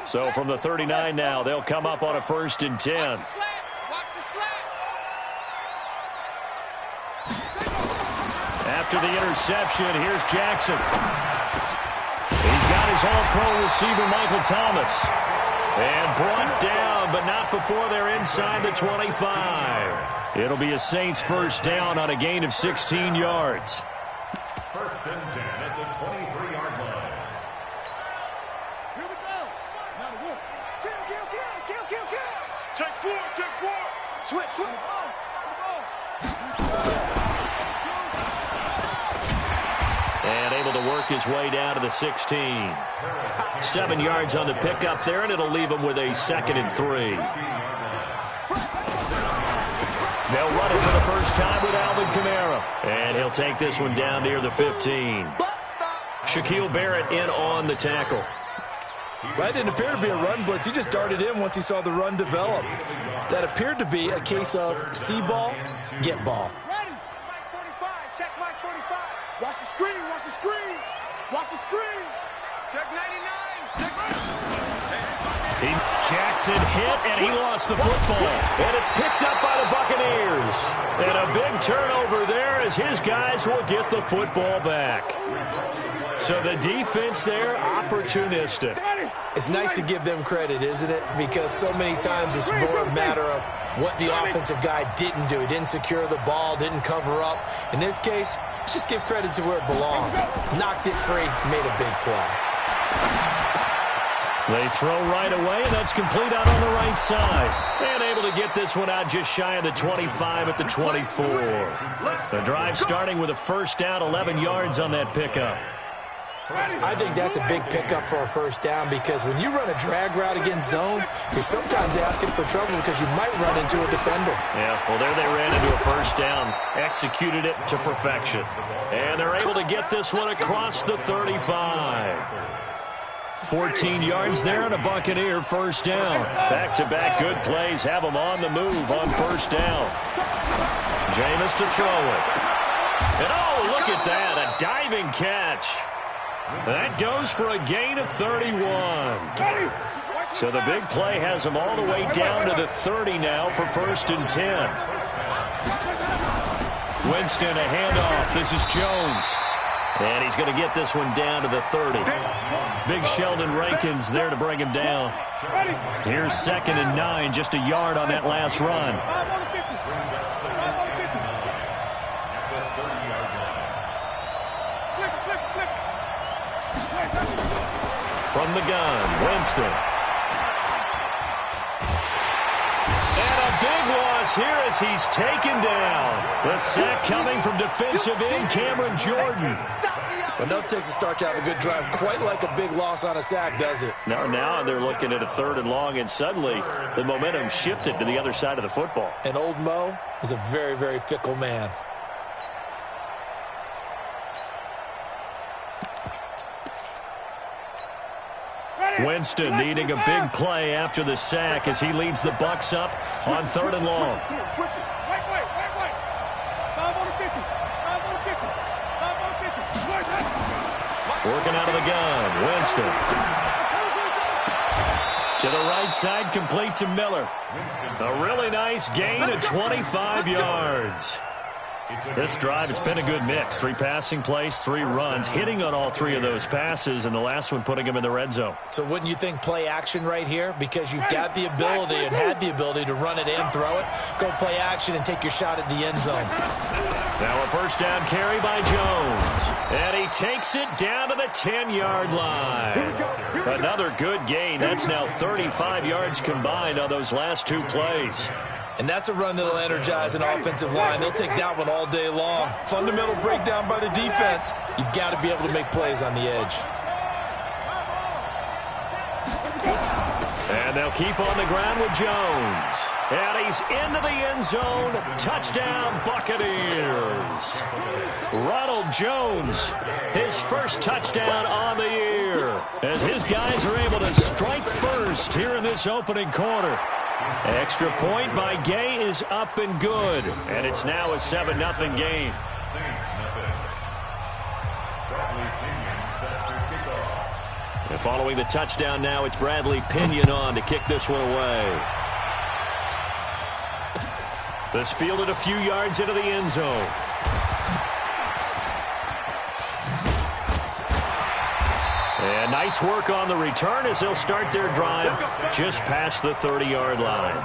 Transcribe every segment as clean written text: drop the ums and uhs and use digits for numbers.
So from the 39 now, they'll come up on a 1st and 10. After the interception, here's Jackson. He's got his all-pro receiver, Michael Thomas. And brought down, but not before they're inside the 25. It'll be a Saints 1st down on a gain of 16 yards. 1st and 10 at the 23-yard line. Here we go. Now the wolf. Kill. Take four. Switch. And able to work his way down to the 16. 7 yards on the pickup there, and it'll leave him with a 2nd and 3. They'll run it for the first time with Alvin Kamara. And he'll take this one down near the 15. Shaquille Barrett in on the tackle. That didn't appear to be a run blitz. He just darted in once he saw the run develop. That appeared to be a case of see ball, get ball. Ready. Mike 45. Check Mike 45. Watch the screen. Check 99. Check Jackson hit, and he lost the football. And it's picked up by the Buccaneers. And a big turnover there as his guys will get the football back. So the defense there, opportunistic. It's nice to give them credit, isn't it? Because so many times it's more a matter of what the offensive guy didn't do. He didn't secure the ball, didn't cover up. In this case, let's just give credit to where it belongs. Knocked it free, made a big play. They throw right away, and that's complete out on the right side. And able to get this one out just shy of the 25 at the 24. The drive starting with a 1st down, 11 yards on that pickup. I think that's a big pickup for a 1st down because when you run a drag route against zone, you're sometimes asking for trouble because you might run into a defender. Yeah, well, there they ran into a 1st down, executed it to perfection. And they're able to get this one across the 35. 14 yards there and a Buccaneer 1st down. Back-to-back good plays have them on the move on 1st down. Jameis to throw it. And oh, look at that, a diving catch. That goes for a gain of 31. So the big play has him all the way down to the 30 now for 1st and 10. Winston, a handoff. This is Jones. And he's going to get this one down to the 30. Big Sheldon Rankins there to bring him down. Here's 2nd and 9, just a yard on that last run. From the gun, Winston. And a big loss here as he's taken down. The sack coming from defensive end Cameron Jordan. But no takes a start to have a good drive. Quite like a big loss on a sack, does it? Now they're looking at a 3rd and long, and suddenly the momentum shifted to the other side of the football. And old Mo is a very, very fickle man. Winston needing a big play after the sack as he leads the Bucs up on 3rd and long. Switch it. Wait. 5 on the 50. 5 on the 50. 5 on the 50. Working out of the gun, Winston. To the right side, complete to Miller. A really nice gain of 25 yards. This drive, it's been a good mix. 3 passing plays, 3 runs, hitting on all 3 of those passes, and the last one putting him in the red zone. So wouldn't you think play action right here? Because you've got the ability and had the ability to run it and throw it. Go play action and take your shot at the end zone. Now a 1st down carry by Jones. And he takes it down to the 10-yard line. Another good gain. That's now 35 yards combined on those last 2 plays. And that's a run that'll energize an offensive line. They'll take that one all day long. Fundamental breakdown by the defense. You've got to be able to make plays on the edge. And they'll keep on the ground with Jones. And he's into the end zone. Touchdown, Buccaneers. Ronald Jones, his first touchdown on the year. As his guys are able to strike first here in this opening quarter. Extra point by Gay is up and good. And it's now a 7-0 game. And following the touchdown now, it's Bradley Pinion on to kick this one away. This fielded a few yards into the end zone. And nice work on the return as they'll start their drive just past the 30-yard line.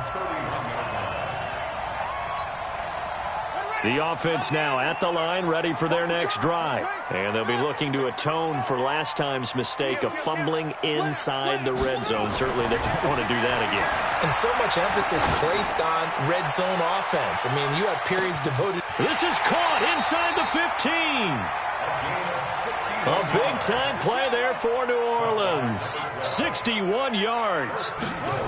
The offense now at the line, ready for their next drive. And they'll be looking to atone for last time's mistake of fumbling inside the red zone. Certainly they don't want to do that again. And so much emphasis placed on red zone offense. I mean, you have periods devoted. This is caught inside the 15. A big-time play there for New Orleans. 61 yards.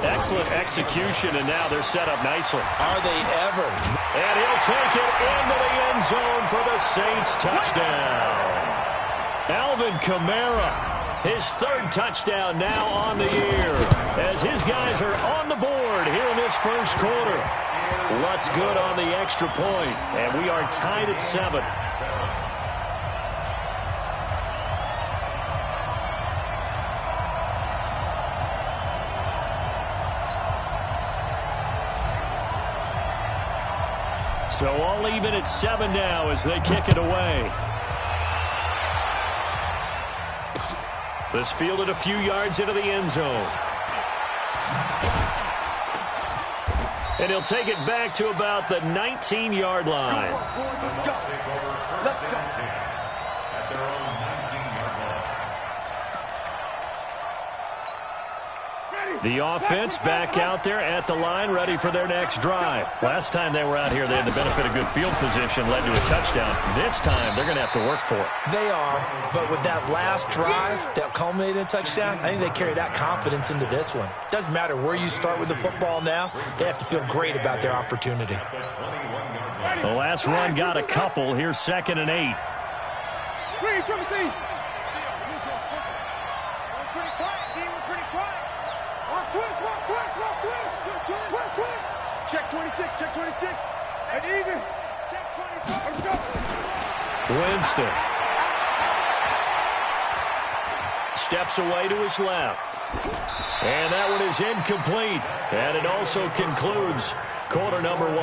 Excellent execution, and now they're set up nicely. Are they ever? And he'll take it into the end zone for the Saints touchdown. Alvin Kamara, his third touchdown now on the year, as his guys are on the board here in this first quarter. What's good on the extra point, and we are tied at 7. So all even at 7 now as they kick it away. This fielded a few yards into the end zone. And he'll take it back to about the 19-yard line. Let's go. At their own 19-yard line. The offense back out there at the line, ready for their next drive. Last time they were out here, they had the benefit of good field position, led to a touchdown. This time, they're going to have to work for it. They are, but with that last drive that culminated in a touchdown, I think they carry that confidence into this one. Doesn't matter where you start with the football now, they have to feel great about their opportunity. The last run got a couple. Here's 2nd and 8. Check 26, check 26. And even. Check 25. Let's go. Winston steps away to his left. And that one is incomplete. And it also concludes quarter number 1.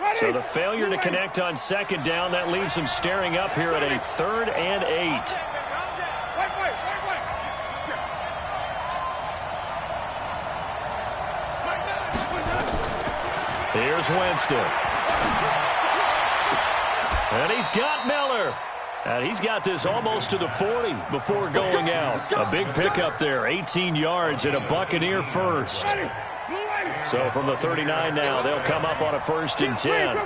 7-7. So the failure to connect on 2nd down, that leaves them staring up here at a 3rd and 8. Here's Winston. And he's got Miller. And he's got this almost to the 40 before going out. A big pickup there, 18 yards and a Buccaneer first. So from the 39 now, they'll come up on a 1st and 10.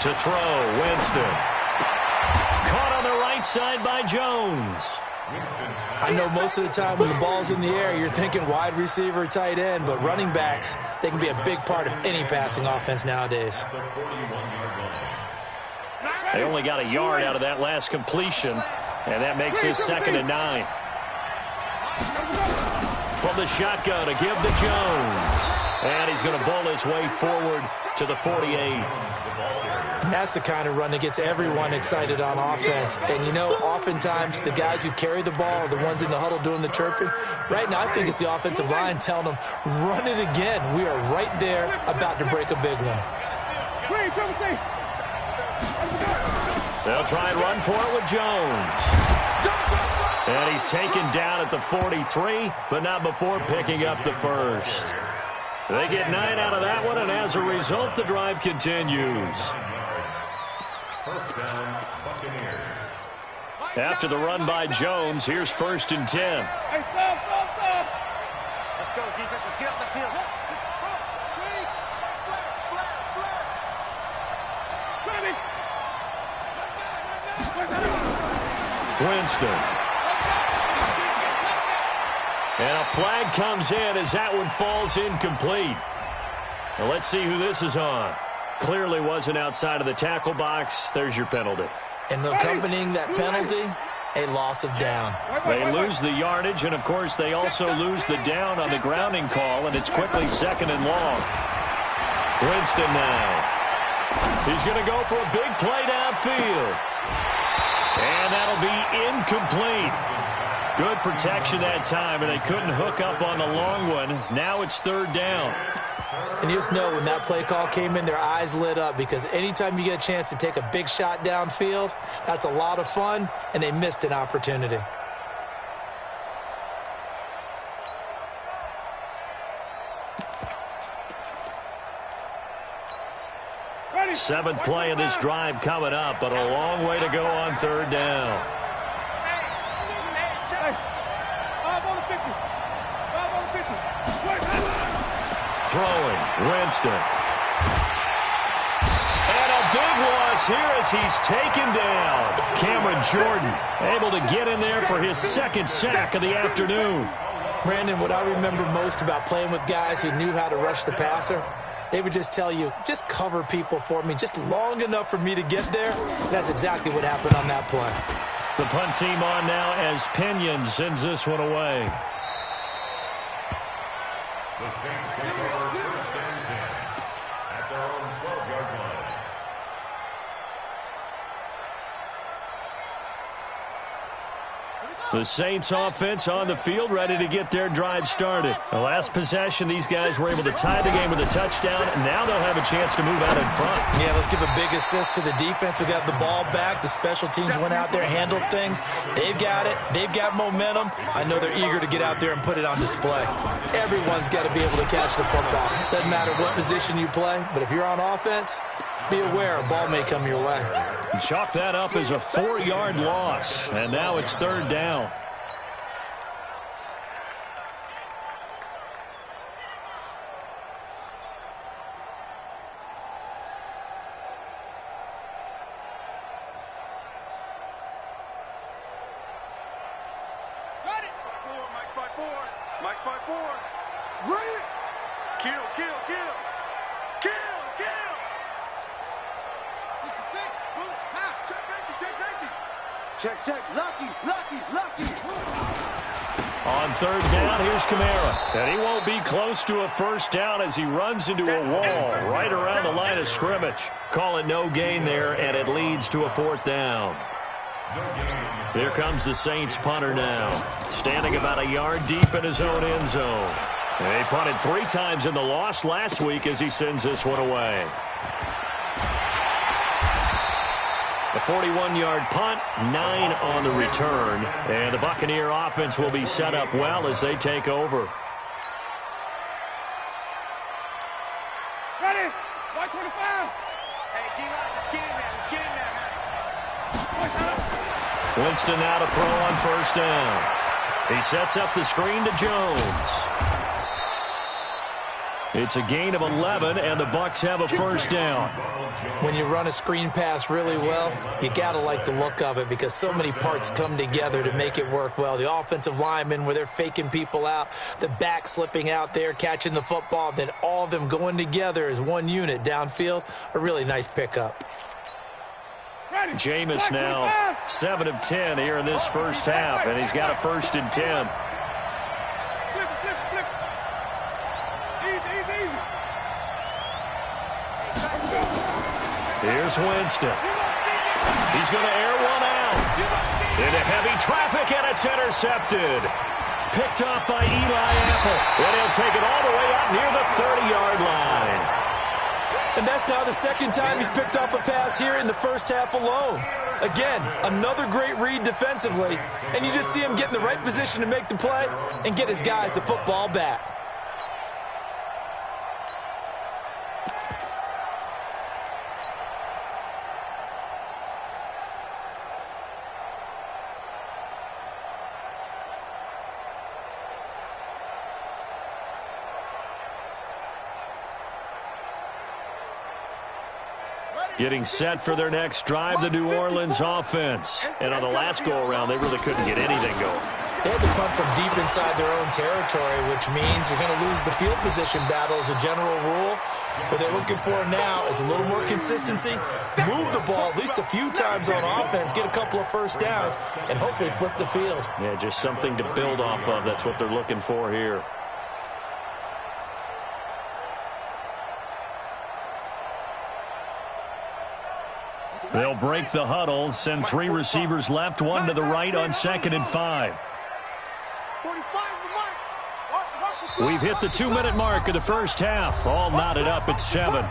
To throw, Winston. Caught on the right side by Jones. I know most of the time when the ball's in the air, you're thinking wide receiver, tight end, but running backs, they can be a big part of any passing offense nowadays. They only got a yard out of that last completion, and that makes this 2nd and 9. From the shotgun to give to Jones. And he's going to bowl his way forward to the 48. And that's the kind of run that gets everyone excited on offense. And, you know, oftentimes the guys who carry the ball are the ones in the huddle doing the chirping. Right now, I think it's the offensive line telling them, run it again. We are right there about to break a big one. They'll try and run for it with Jones. And he's taken down at the 43, but not before picking up the first. They get 9 out of that one, and as a result, the drive continues. First down, Buccaneers. After the run by Jones, here's 1st and 10. Hey, stop. Let's go, defense. Let's get up the field. Winston. And a flag comes in as that one falls incomplete. Well, let's see who this is on. Clearly wasn't outside of the tackle box. There's your penalty. And accompanying that penalty, a loss of down. They lose the yardage, and, of course, they also lose the down on the grounding call, and it's quickly 2nd and long. Winston now. He's going to go for a big play downfield. And that'll be incomplete. Good protection that time, and they couldn't hook up on the long one. Now it's 3rd down. And you just know when that play call came in, their eyes lit up, because anytime you get a chance to take a big shot downfield, that's a lot of fun, and they missed an opportunity. Seventh play of this drive coming up, but a long way to go on 3rd down. Throwing, Winston. And a big loss here as he's taken down. Cameron Jordan able to get in there for his 2nd sack of the afternoon. Brandon, what I remember most about playing with guys who knew how to rush the passer, they would just tell you, just cover people for me, just long enough for me to get there. That's exactly what happened on that play. The punt team on now as Pinion sends this one away. The Saints take over 1st and 10 at their own 12-yard line. The Saints offense on the field, ready to get their drive started. The last possession, these guys were able to tie the game with a touchdown, and now they'll have a chance to move out in front. Yeah, let's give a big assist to the defense who got the ball back. The special teams went out there, handled things. They've got it. They've got momentum. I know they're eager to get out there and put it on display. Everyone's got to be able to catch the football. Doesn't matter what position you play, but if you're on offense, be aware a ball may come your way. Chalk that up as a 4-yard loss, and now it's 3rd down. Got it! Mike's by 4. Mike's by 4. Bring it! Kill, kill, kill! Kill, kill! 66, bullet, half, check safety, check safety! Check, check, lucky, lucky, lucky! On 3rd down, here's Kamara. And he won't be close to a 1st down as he runs into a wall right around the line of scrimmage. Call it no gain there, and it leads to a 4th down. Here comes the Saints punter now, standing about a yard deep in his own end zone. And he punted 3 times in the loss last week as he sends this one away. A 41-yard punt, 9 on the return. And the Buccaneer offense will be set up well as they take over. Ready? White 25! Hey, G-Line, let's get in there, let's get in there, man. Winston now to throw on 1st down. He sets up the screen to Jones. It's a gain of 11, and the Bucs have a 1st down. When you run a screen pass really well, you got to like the look of it because so many parts come together to make it work well. The offensive linemen, where they're faking people out, the back slipping out there, catching the football, then all of them going together as one unit downfield, a really nice pickup. Jameis now 7 of 10 here in this 1st half, and he's got a 1st and 10. Here's Winston. He's going to air one out. Into heavy traffic, and it's intercepted. Picked off by Eli Apple. And he'll take it all the way out near the 30-yard line. And that's now the 2nd time he's picked off a pass here in the 1st half alone. Again, another great read defensively, and you just see him get in the right position to make the play and get his guys the football back. Getting set for their next drive, the New Orleans offense. And on the last go-around, they really couldn't get anything going. They had to punt from deep inside their own territory, which means you're going to lose the field position battle as a general rule. What they're looking for now is a little more consistency, move the ball at least a few times on offense, get a couple of first downs, and hopefully flip the field. Yeah, just something to build off of. That's what they're looking for here. They'll break the huddle, send 3 receivers left, 1 to the right on 2nd and 5. We've hit the 2-minute mark of the first half. All knotted up at 7.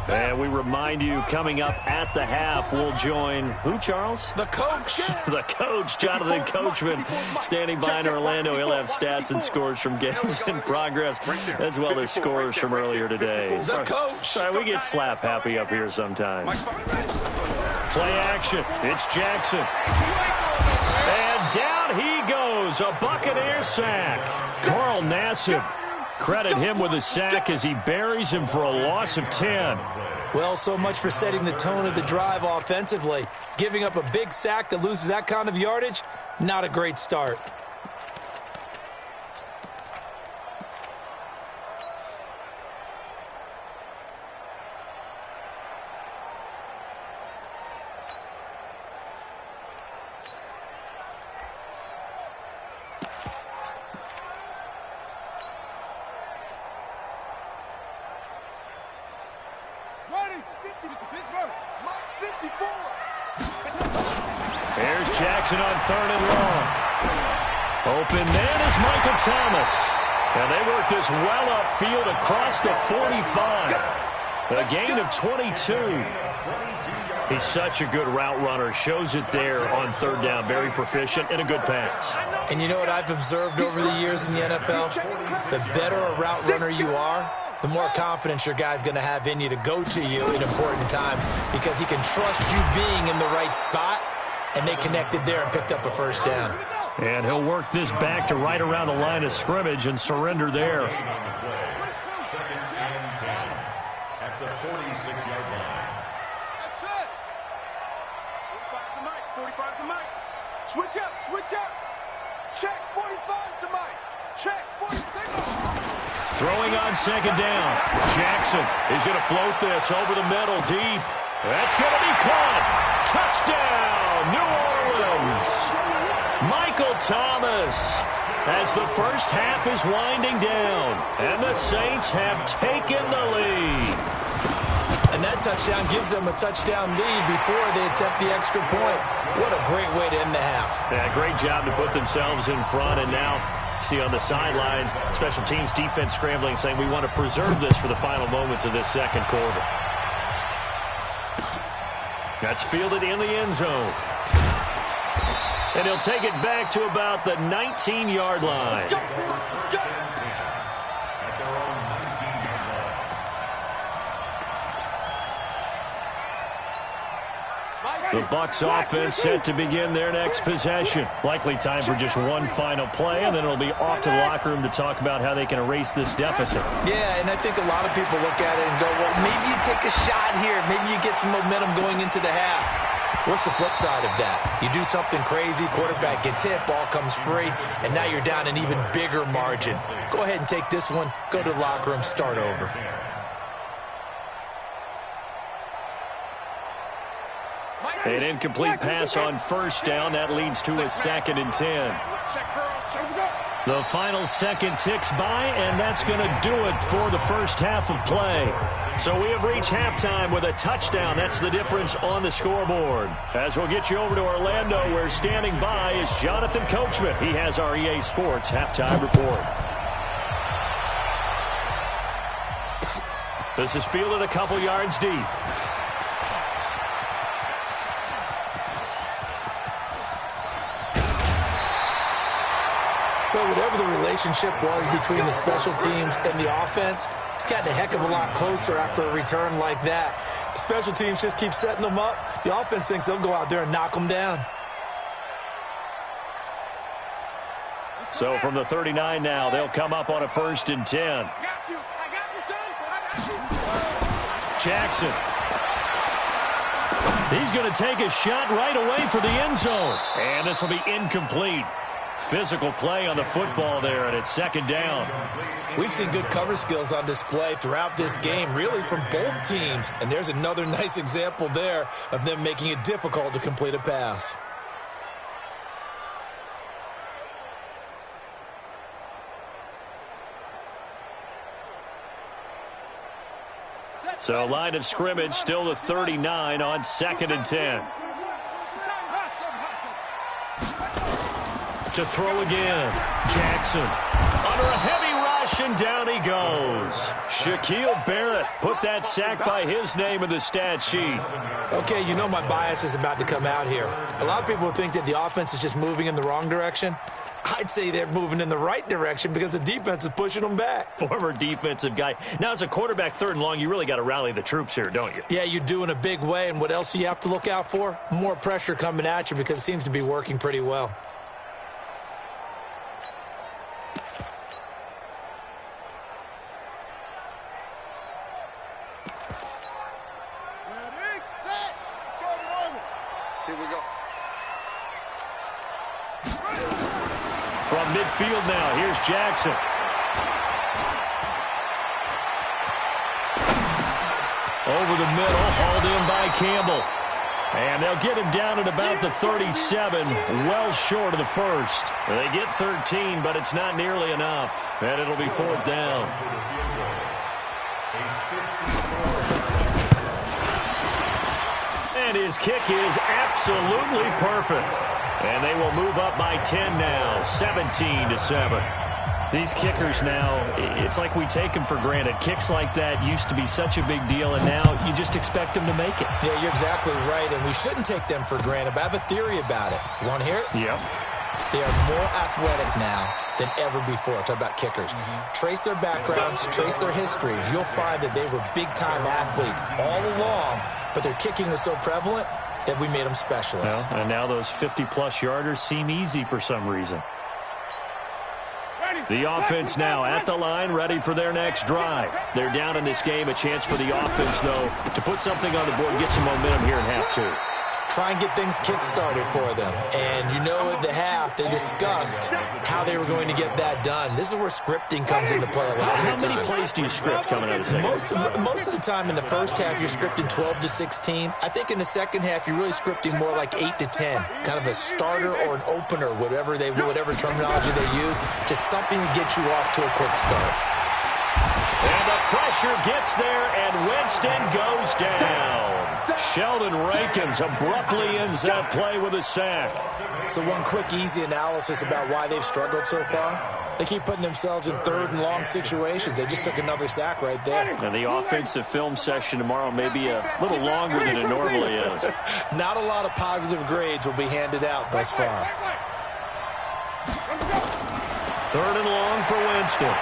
And we remind you, coming up at the half, we'll join who, Charles? The coach. The coach, Jonathan Coachman, standing by in Orlando. He'll have stats and scores from games in progress, as well as scores from earlier today. The coach. Sorry, we get slap happy up here sometimes. Play action. It's Jackson. And down he goes. A Buccaneer sack. Carl Nassib. Credit him with a sack as he buries him for a loss of 10. Well, so much for setting the tone of the drive offensively. Giving up a big sack that loses that kind of yardage, not a great start. There's Jackson on 3rd and long. Open man is Michael Thomas. And they work this well upfield across the 45. A gain of 22. He's such a good route runner. Shows it there on 3rd down. Very proficient and a good pass. And you know what I've observed over the years in the NFL? The better a route runner you are, the more confidence your guy's going to have in you to go to you in important times because he can trust you being in the right spot, and they connected there and picked up a first down. And he'll work this back to right around the line of scrimmage and surrender there. 2nd and 10 at the 46-yard line. That's it. 45 to Mike. 45 to Mike. Switch up. Switch up. Check 45 to Mike. Check 46. Throwing on 2nd down. Jackson is going to float this over the middle deep. That's going to be caught. Touchdown, New Orleans. Michael Thomas as the first half is winding down. And the Saints have taken the lead. And that touchdown gives them a touchdown lead before they attempt the extra point. What a great way to end the half. Yeah, great job to put themselves in front. And now, see on the sideline, special teams defense scrambling, saying we want to preserve this for the final moments of this 2nd quarter. That's fielded in the end zone. And he'll take it back to about the 19-yard line. At their own 19-yard line. The Bucs offense set to begin their next possession. Likely time for just one final play, and then it'll be off to the locker room to talk about how they can erase this deficit. Yeah, and I think a lot of people look at it and go, well, maybe you take a shot here. Maybe you get some momentum going into the half. What's the flip side of that? You do something crazy, quarterback gets hit, ball comes free, and now you're down an even bigger margin. Go ahead and take this one, go to the locker room, start over. An incomplete pass on 1st down. That leads to a 2nd and 10. The final second ticks by, and that's going to do it for the first half of play. So we have reached halftime with a touchdown. That's the difference on the scoreboard. As we'll get you over to Orlando, where standing by is Jonathan Coachman. He has our EA Sports halftime report. This is fielded a couple yards deep. Well, whatever the relationship was between the special teams and the offense, it's gotten a heck of a lot closer after a return like that. The special teams just keep setting them up. The offense thinks they'll go out there and knock them down. So from the 39 now, they'll come up on a 1st and 10. I got you, son. I got you. Jackson. He's going to take a shot right away for the end zone. And this will be incomplete. Physical play on the football there, and it's 2nd down. We've seen good cover skills on display throughout this game, really from both teams. And there's another nice example there of them making it difficult to complete a pass. So line of scrimmage still the 39 on 2nd and 10. To throw again. Jackson under a heavy rush, and down he goes. Shaquille Barrett put that sack by his name in the stat sheet. Okay, you know my bias is about to come out here. A lot of people think that the offense is just moving in the wrong direction. I'd say they're moving in the right direction because the defense is pushing them back. Former defensive guy. Now, as a quarterback, 3rd and long, you really got to rally the troops here, don't you? Yeah, you do in a big way. And what else do you have to look out for? More pressure coming at you because it seems to be working pretty well. Here we go. From midfield now, here's Jackson. Over the middle, hauled in by Campbell. And they'll get him down at about the 37, well short of the 1st. They get 13, but it's not nearly enough. And it'll be 4th down. And his kick is absolutely perfect. And they will move up by 10 now, 17-7. These kickers now, it's like we take them for granted. Kicks like that used to be such a big deal, and now you just expect them to make it. Yeah, you're exactly right, and we shouldn't take them for granted, but I have a theory about it. You want to hear it? Yep. They are more athletic now than ever before. Talk about kickers. Trace their backgrounds, trace their histories. You'll find that they were big-time athletes all along, but their kicking was so prevalent that we made them specialists. Well, and now those 50-plus yarders seem easy for some reason. The offense now at the line, ready for their next drive. They're down in this game. A chance for the offense, though, to put something on the board, get some momentum here in half 2. Try and get things kick-started for them. And you know at the half, they discussed how they were going to get that done. This is where scripting comes into play a lot of the time. How many plays do you script coming out of the second? Most of the time in the first half, you're scripting 12 to 16. I think in the second half, you're really scripting more like 8 to 10. Kind of a starter or an opener, whatever terminology they use. Just something to get you off to a quick start. And the pressure gets there, and Winston goes down. Sheldon Rankins abruptly ends that play with a sack. So one quick, easy analysis about why they've struggled so far. They keep putting themselves in 3rd and long situations. They just took another sack right there. And the offensive film session tomorrow may be a little longer than it normally is. Not a lot of positive grades will be handed out thus far. 3rd and long for Winston.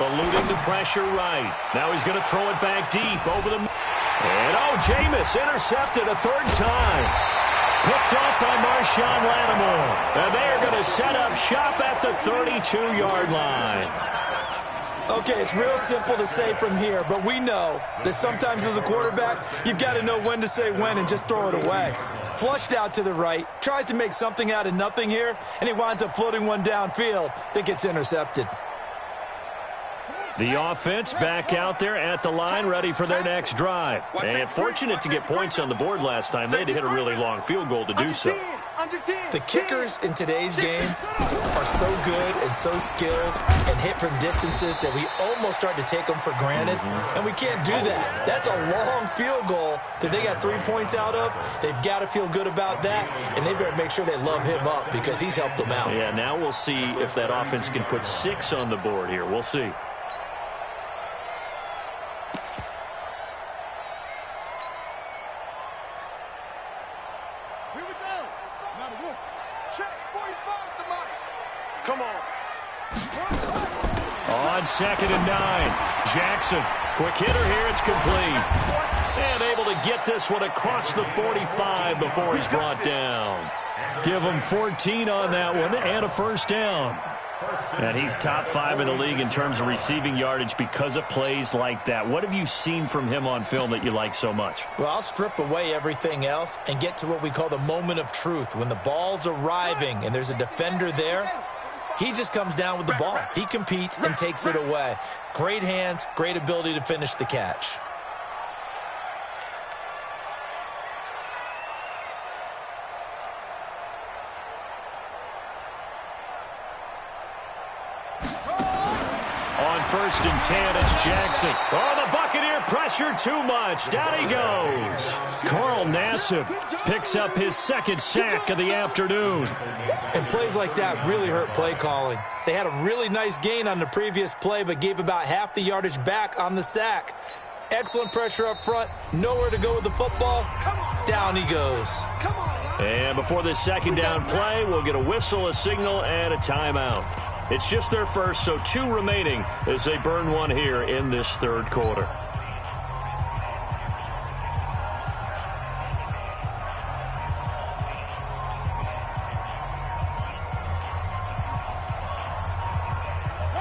Eluding the pressure right. Now he's going to throw it back deep over the... And, Jameis intercepted a 3rd time. Picked off by Marshawn Lattimore. And they are going to set up shop at the 32-yard line. Okay, it's real simple to say from here, but we know that sometimes as a quarterback, you've got to know when to say when and just throw it away. Flushed out to the right, tries to make something out of nothing here, and he winds up floating one downfield that gets intercepted. The offense back out there at the line, ready for their next drive. And fortunate to get points on the board last time. They had to hit a really long field goal to do so. The kickers in today's game are so good and so skilled and hit from distances that we almost start to take them for granted, and we can't do that. That's a long field goal that they got 3 points out of. They've got to feel good about that, and they better make sure they love him up because he's helped them out. Yeah, now we'll see if that offense can put 6 on the board here. We'll see. Come on. On 2nd and 9, Jackson. Quick hitter here, it's complete. And able to get this one across the 45 before he's brought down. Give him 14 on that one and a first down. And he's top 5 in the league in terms of receiving yardage because of plays like that. What have you seen from him on film that you like so much? Well, I'll strip away everything else and get to what we call the moment of truth. When the ball's arriving and there's a defender there, he just comes down with the ball. He competes and takes it away. Great hands, great ability to finish the catch. First and 10, it's Jackson. Oh, the Buccaneer pressure too much. Down he goes. Carl Nassib picks up his second sack of the afternoon. And plays like that really hurt play calling. They had a really nice gain on the previous play, but gave about half the yardage back on the sack. Excellent pressure up front. Nowhere to go with the football. Down he goes. And before this second down play, we'll get a whistle, a signal, and a timeout. It's just their first, so 2 remaining as they burn one here in this third quarter.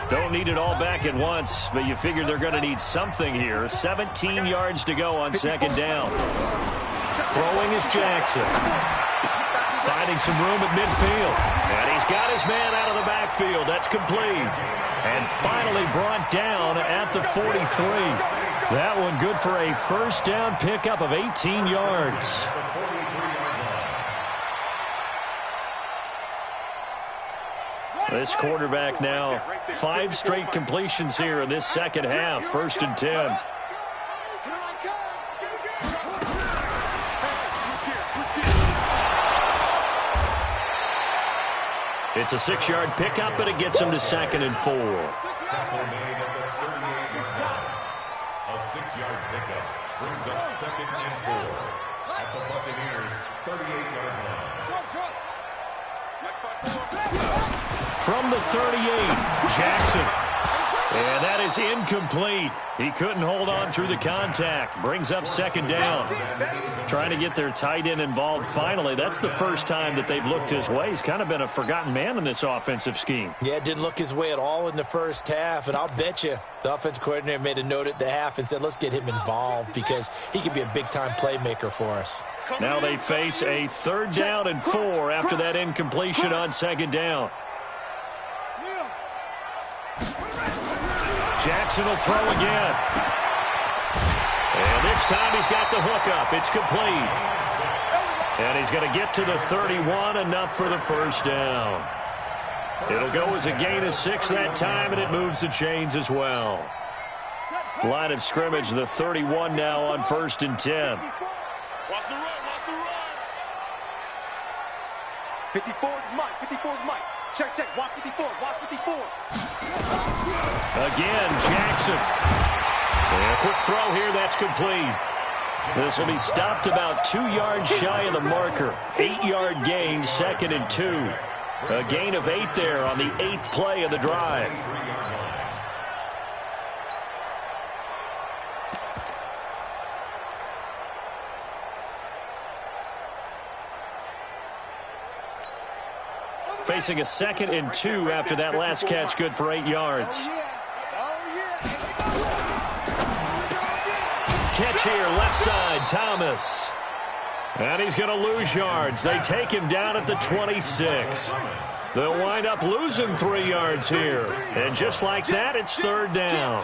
Don't need it all back at once, but you figure they're going to need something here. 17 yards to go on second down. Throwing is Jackson. Finding some room at midfield. And he's got his man out of the backfield. That's complete. And finally brought down at the 43. That one good for a first down pickup of 18 yards. This quarterback now 5 straight completions here in this second half. First and 10. It's a 6-yard pickup, but it gets him to second and 4. A 6-yard pickup brings up second and 4 at the Buccaneers' 38-yard line. From the 38, Jackson. And that is incomplete. He couldn't hold on through the contact. Brings up second down. Trying to get their tight end involved finally. That's the first time that they've looked his way. He's kind of been a forgotten man in this offensive scheme. Yeah, didn't look his way at all in the first half. And I'll bet you the offense coordinator made a note at the half and said, let's get him involved because he could be a big-time playmaker for us. Now they face a 3rd down and 4 after that incompletion on second down. Jackson will throw again. And this time he's got the hook up. It's complete. And he's going to get to the 31, enough for the first down. It'll go as a gain of 6 that time, and it moves the chains as well. Line of scrimmage, the 31 now on first and 10. Watch the run, watch the run. 54 is Mike, 54 is Mike. Check, check, watch 54, watch 54. Again, Jackson. And a quick throw here, that's complete. This will be stopped about 2 yards shy of the marker. 8-yard gain, second and 2. A gain of 8 there on the 8th play of the drive. Facing a second and 2 after that last catch, good for 8 yards. Catch here, left side, Thomas. And he's going to lose yards. They take him down at the 26. They'll wind up losing 3 yards here. And just like that, it's 3rd down.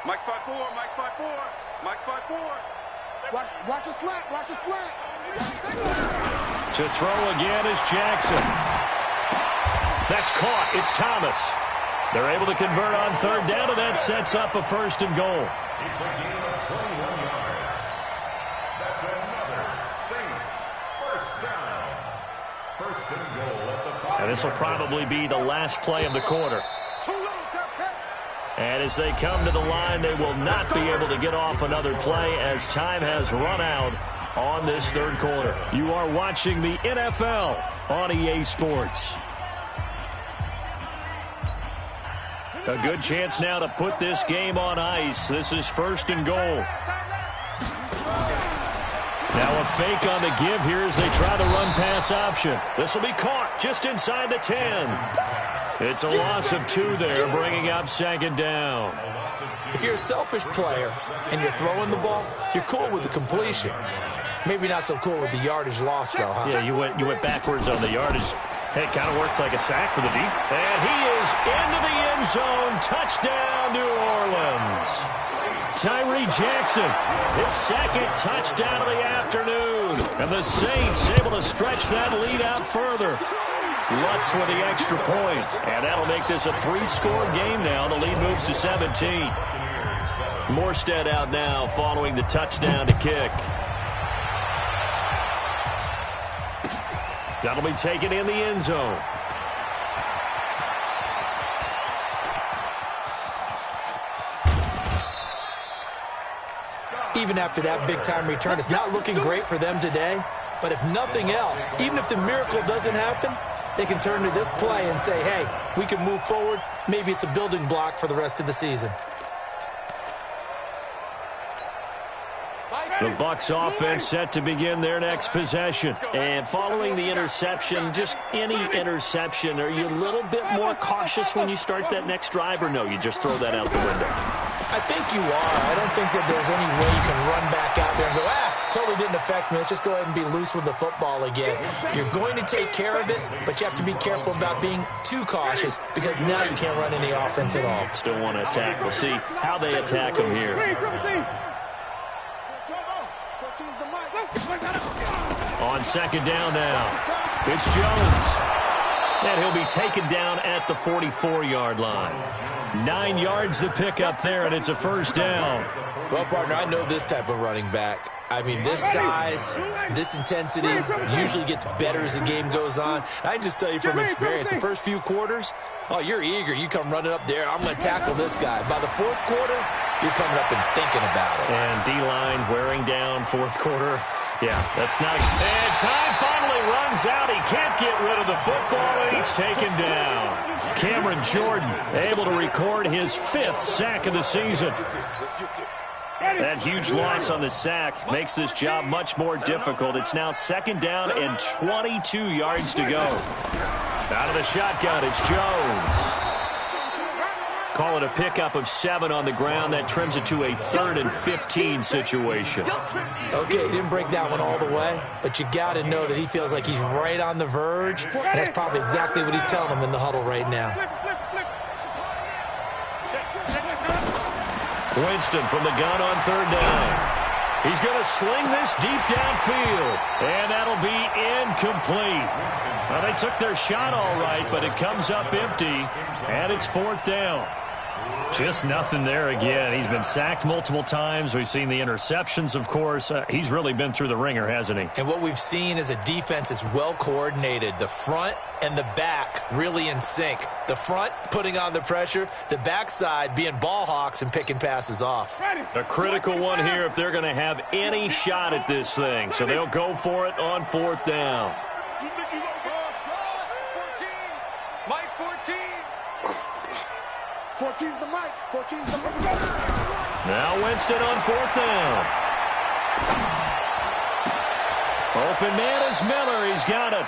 Mike's 5-4, Mike's 5-4, Mike's 5-4. Watch a slant, watch a slant. To throw again is Jackson. That's caught. It's Thomas. They're able to convert on 3rd down, and that sets up a 1st and goal. It's a gain of 21 yards. That's another Saints first down. 1st and goal at the 5. And this will probably be the last play of the quarter. And as they come to the line, they will not be able to get off another play as time has run out on this 3rd quarter. You are watching the NFL on EA Sports. A good chance now to put this game on ice. This is 1st and goal. Now a fake on the give here as they try the run-pass option. This will be caught just inside the 10. It's a loss of 2 there, bringing up 2nd down. If you're a selfish player and you're throwing the ball, you're cool with the completion. Maybe not so cool with the yardage loss, though, huh? Yeah, you went backwards on the yardage. Hey, it kind of works like a sack for the deep. And he is into the end zone. Touchdown, New Orleans. Tyree Jackson, his 2nd touchdown of the afternoon. And the Saints able to stretch that lead out further. Lutz with the extra point. And that'll make this a 3-score game now. The lead moves to 17. Morstead out now following the touchdown to kick. That'll be taken in the end zone. Even after that big-time return, it's not looking great for them today. But if nothing else, even if the miracle doesn't happen, they can turn to this play and say, hey, we can move forward. Maybe it's a building block for the rest of the season. The Bucs offense set to begin their next possession. And following the interception, just any interception, are you a little bit more cautious when you start that next drive, or no, you just throw that out the window? I think you are. I don't think that there's any way you can run back out there and go, totally didn't affect me. Let's just go ahead and be loose with the football again. You're going to take care of it, but you have to be careful about being too cautious because now you can't run any offense at all. Still want to attack. We'll see how they attack them here. On 2nd down now, it's Jones. And he'll be taken down at the 44-yard line. 9 yards to pick up there, and it's a 1st down. Well, partner, I know this type of running back. I mean, this size, this intensity usually gets better as the game goes on. I can just tell you from experience, the first few quarters, you're eager. You come running up there, I'm going to tackle this guy. By the 4th quarter, you're coming up and thinking about it. And D-line wearing down 4th quarter. Yeah, that's not a... And time finally runs out. He can't get rid of the football, and he's taken down. Cameron Jordan able to record his 5th sack of the season. That huge loss on the sack makes this job much more difficult. It's now 2nd down and 22 yards to go. Out of the shotgun, it's Jones. Call it a pickup of 7 on the ground. That trims it to a 3rd and 15 situation. Okay, he didn't break that one all the way, but you got to know that he feels like he's right on the verge, and that's probably exactly what he's telling him in the huddle right now. Winston from the gun on 3rd down. He's going to sling this deep downfield, and that'll be incomplete. Well, they took their shot all right, but it comes up empty, and it's 4th down. Just nothing there again. He's been sacked multiple times. We've seen the interceptions, of course. He's really been through the ringer, hasn't he? And what we've seen is a defense that's well coordinated. The front and the back really in sync. The front putting on the pressure, the backside being ball hawks and picking passes off. A critical one here if they're going to have any shot at this thing. So they'll go for it on 4th down. Mike 14. 14's the Mike. 14's the Mike. Now Winston on 4th down. Open man is Miller. He's got it.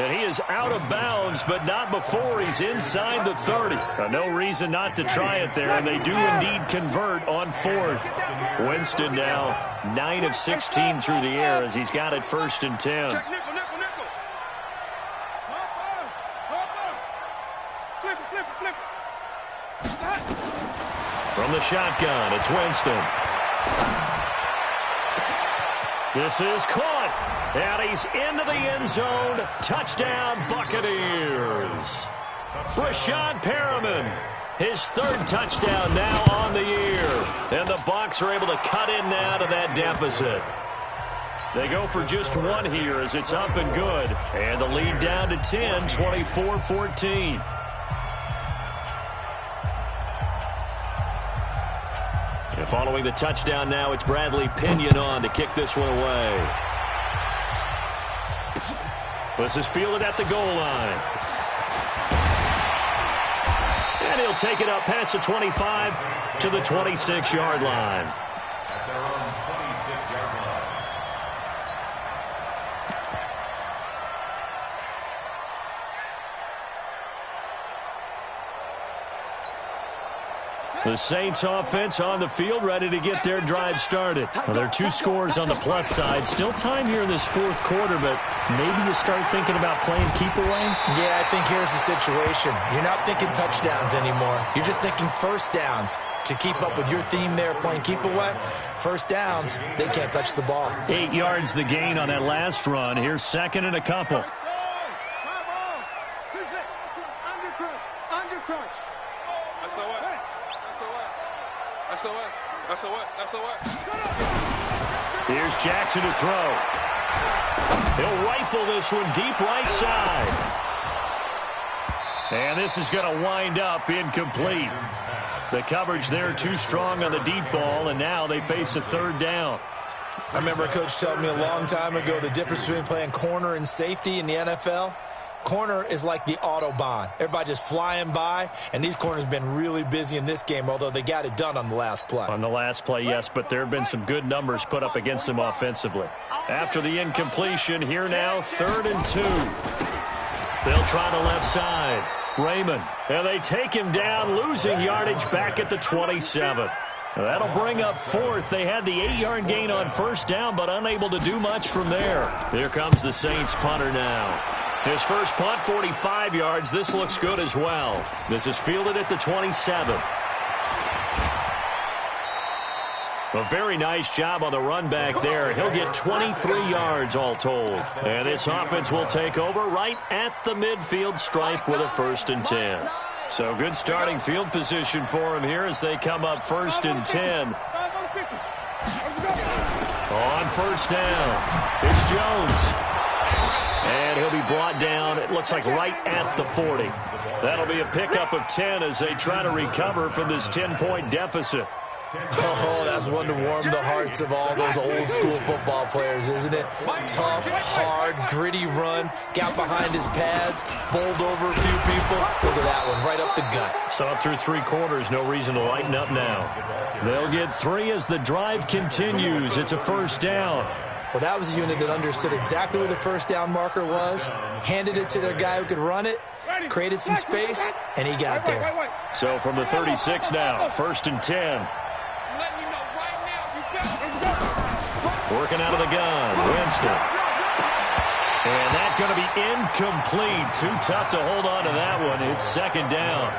And he is out of bounds, but not before he's inside the 30. No reason not to try it there, and they do indeed convert on 4th. Winston now 9 of 16 through the air as he's got it 1st and 10. From the shotgun, it's Winston. This is caught, and he's into the end zone. Touchdown, Buccaneers. Rashad Perriman, his 3rd touchdown now on the year. And the Bucs are able to cut in now to that deficit. They go for just 1 here as it's up and good. And the lead down to 10, 24-14. And following the touchdown now, it's Bradley Pinion on to kick this one away. This is fielded at the goal line. And he'll take it up past the 25 to the 26-yard line. At their own 26-yard line. The Saints offense on the field, ready to get their drive started. Well, there are 2 scores on the plus side. Still time here in this fourth quarter, but maybe you start thinking about playing keep away? Yeah, I think here's the situation. You're not thinking touchdowns anymore. You're just thinking first downs. To keep up with your theme there, playing keep away, first downs, they can't touch the ball. 8 yards the gain on that last run. Here's second and a couple. Here's Jackson to throw. He'll rifle this one deep right side. And this is going to wind up incomplete. The coverage there too strong on the deep ball, and now they face a third down. I remember a coach telling me a long time ago the difference between playing corner and safety in the NFL. Corner is like the Autobahn. Everybody just flying by, and these corners have been really busy in this game, although they got it done on the last play. On the last play, yes, but there have been some good numbers put up against them offensively. After the incompletion, here now, 3rd and 2. They'll try the left side. Raymond, and they take him down, losing yardage back at the 27. That'll bring up 4th. They had the 8-yard gain on first down, but unable to do much from there. Here comes the Saints punter now. His first punt, 45 yards. This looks good as well. This is fielded at the 27. A very nice job on the run back there. He'll get 23 yards all told. And this offense will take over right at the midfield stripe with a 1st and 10. So good starting field position for him here as they come up 1st and 10. On first down, it's Jones. And he'll be brought down, it looks like right at the 40. That'll be a pickup of 10 as they try to recover from this 10-point deficit. Oh, that's one to warm the hearts of all those old-school football players, isn't it? Tough, hard, gritty run, got behind his pads, bowled over a few people. Look at that one, right up the gut. So up through 3 quarters, no reason to lighten up now. They'll get 3 as the drive continues. It's a first down. Well, that was a unit that understood exactly where the first down marker was, handed it to their guy who could run it, created some space, and he got there. So from the 36 now, 1st and 10. Working out of the gun, Winston. And that's going to be incomplete. Too tough to hold on to that one. It's 2nd down.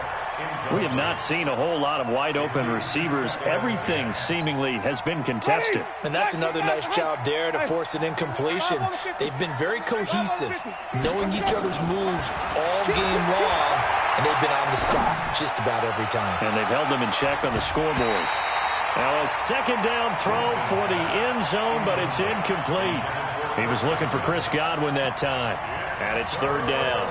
We have not seen a whole lot of wide-open receivers. Everything seemingly has been contested. And that's another nice job there to force an incompletion. They've been very cohesive, knowing each other's moves all game long, and they've been on the spot just about every time. And they've held them in check on the scoreboard. Now a 2nd down throw for the end zone, but it's incomplete. He was looking for Chris Godwin that time. And it's 3rd down.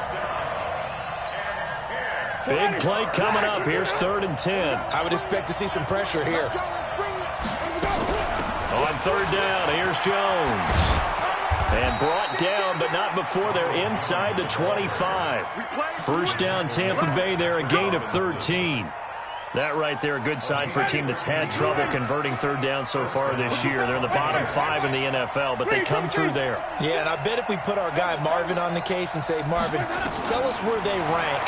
Big play coming up. Here's 3rd and 10. I would expect to see some pressure here. On 3rd down, here's Jones. And brought down, but not before they're inside the 25. First down, Tampa Bay there, a gain of 13. That right there, a good sign for a team that's had trouble converting 3rd down so far this year. They're in the bottom 5 in the NFL, but they come through there. Yeah, and I bet if we put our guy Marvin on the case and say, Marvin, tell us where they rank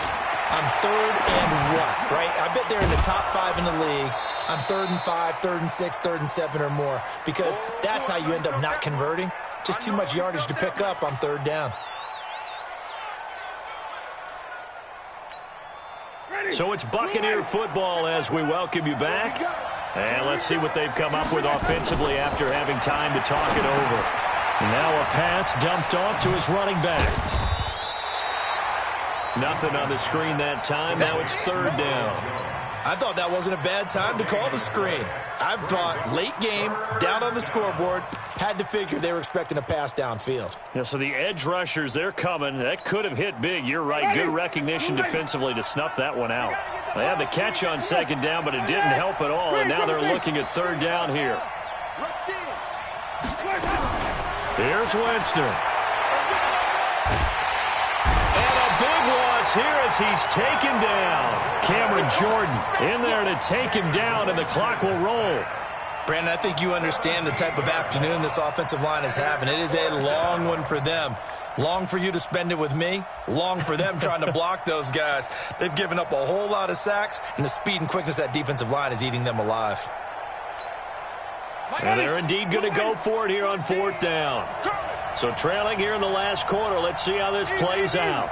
on 3rd and what, right? I bet they're in the top 5 in the league on 3rd and 5, 3rd and 6, 3rd and 7 or more, because that's how you end up not converting. Just too much yardage to pick up on 3rd down. So it's Buccaneer football as we welcome you back. And let's see what they've come up with offensively after having time to talk it over. Now a pass dumped off to his running back. Nothing on the screen that time. Now it's 3rd down. I thought that wasn't a bad time to call the screen. I thought late game, down on the scoreboard, had to figure they were expecting a pass downfield. Yeah, so the edge rushers, they're coming. That could have hit big. You're right. Good recognition defensively to snuff that one out. They had the catch on 2nd down, but it didn't help at all, and now they're looking at 3rd down here. Here's Winston. And a big loss loss here as he's taken down. Cameron Jordan in there to take him down, and the clock will roll. Brandon, I think you understand the type of afternoon this offensive line is having. It is a long one for them. Long for you to spend it with me. Long for them trying to block those guys. They've given up a whole lot of sacks, and the speed and quickness of that defensive line is eating them alive. And they're indeed going to go for it here on 4th down. So trailing here in the last quarter. Let's see how this plays out.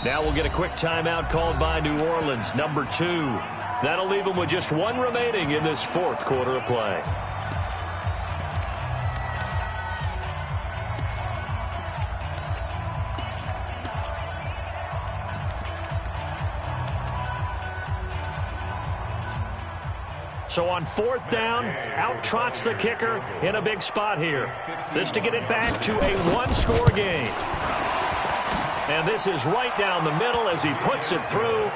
Now we'll get a quick timeout called by New Orleans, number 2. That'll leave them with just 1 remaining in this 4th quarter of play. So on 4th down, out trots the kicker in a big spot here. This to get it back to a 1-score game. And this is right down the middle as he puts it through.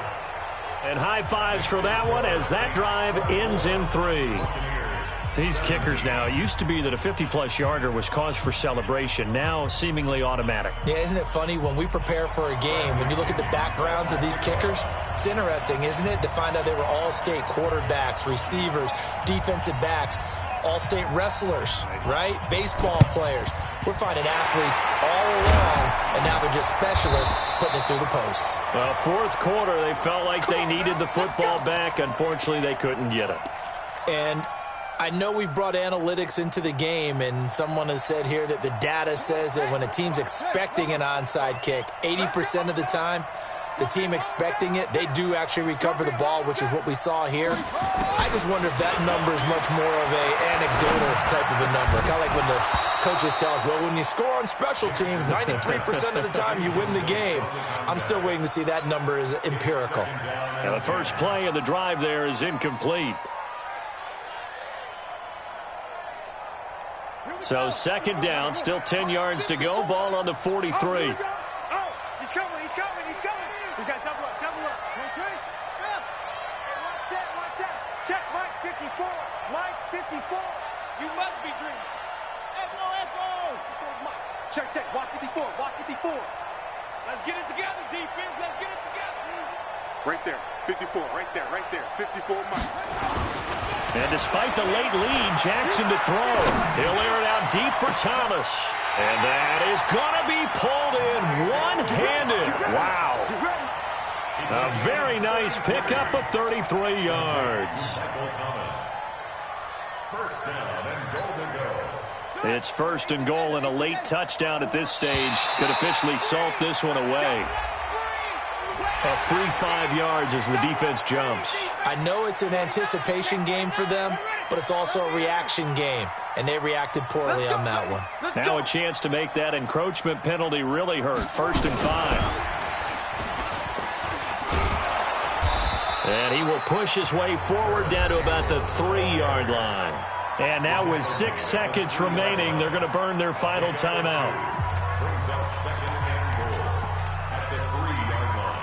And high fives for that one as that drive ends in 3. These kickers now, it used to be that a 50-plus yarder was cause for celebration. Now seemingly automatic. Yeah, isn't it funny when we prepare for a game, when you look at the backgrounds of these kickers, it's interesting, isn't it, to find out they were all-state quarterbacks, receivers, defensive backs, all-state wrestlers, right? Baseball players. We're finding athletes all along, and now they're just specialists putting it through the posts. Well, 4th quarter, they felt like they needed the football back. Unfortunately, they couldn't get it. And I know we've brought analytics into the game, and someone has said here that the data says that when a team's expecting an onside kick, 80% of the time, the team expecting it, they do actually recover the ball, which is what we saw here. I just wonder if that number is much more of a anecdotal type of a number. Kind of like when the coaches tell us, well, when you score on special teams, 93% of the time you win the game. I'm still waiting to see that number is empirical. Now the first play of the drive there is incomplete. So 2nd down, still 10 yards to go. Ball on the 43. He's coming, he's coming, he's coming. We got double up, double up. Watch that. Check Mike 54. Mike 54. You must be dreaming. Echo. Check. Watch 54. Let's get it together, defense. Let's get it together. Right there. 54. Right there. 54 Mike. And despite the late lead, Jackson to throw. He'll air it out deep for Thomas. And that is going to be pulled in one-handed. Wow. A very nice pickup of 33 yards. First down and goal to go. It's 1st and goal, and a late touchdown at this stage could officially salt this one away. A free 5 yards as the defense jumps. I know it's an anticipation game for them, but it's also a reaction game, and they reacted poorly on that one. Now a chance to make that encroachment penalty really hurt. 1st and 5. And he will push his way forward down to about the 3-yard line. And now with 6 seconds remaining, they're going to burn their final timeout. Brings up 2nd and goal at the 3-yard line.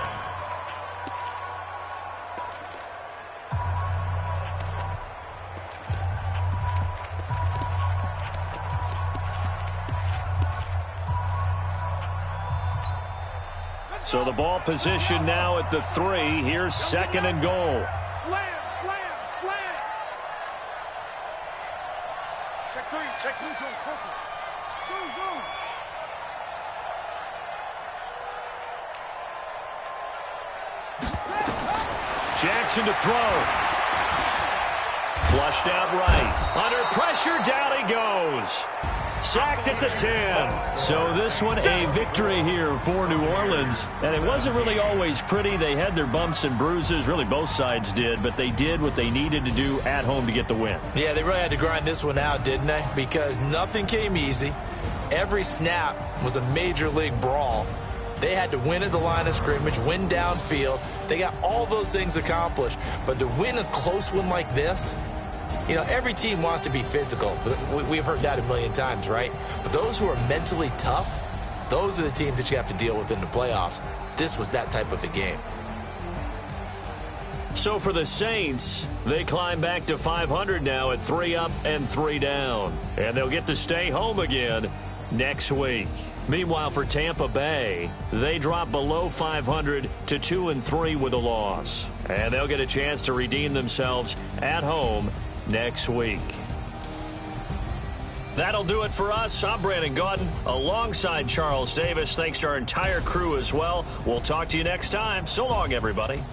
So the ball position now at the 3. Here's 2nd and goal. Slam. Check 3. Zoom. Jackson to throw. Flushed out right. Under pressure, down he goes. Sacked at the 10. So this one a victory here for New Orleans. And it wasn't really always pretty. They had their bumps and bruises. Really both sides did. But they did what they needed to do at home to get the win. Yeah, they really had to grind this one out, didn't they? Because nothing came easy. Every snap was a major league brawl. They had to win at the line of scrimmage, win downfield. They got all those things accomplished. But to win a close one like this, you know, every team wants to be physical. We've heard that a million times, right? But those who are mentally tough, those are the teams that you have to deal with in the playoffs. This was that type of a game. So for the Saints, they climb back to 500 now at 3 up and 3 down. And they'll get to stay home again next week. Meanwhile, for Tampa Bay, they drop below 500 to 2-3 with a loss. And they'll get a chance to redeem themselves at home next week. That'll do it for us. I'm Brandon Gaudin alongside Charles Davis. Thanks to our entire crew as well. We'll talk to you next time. So long, everybody.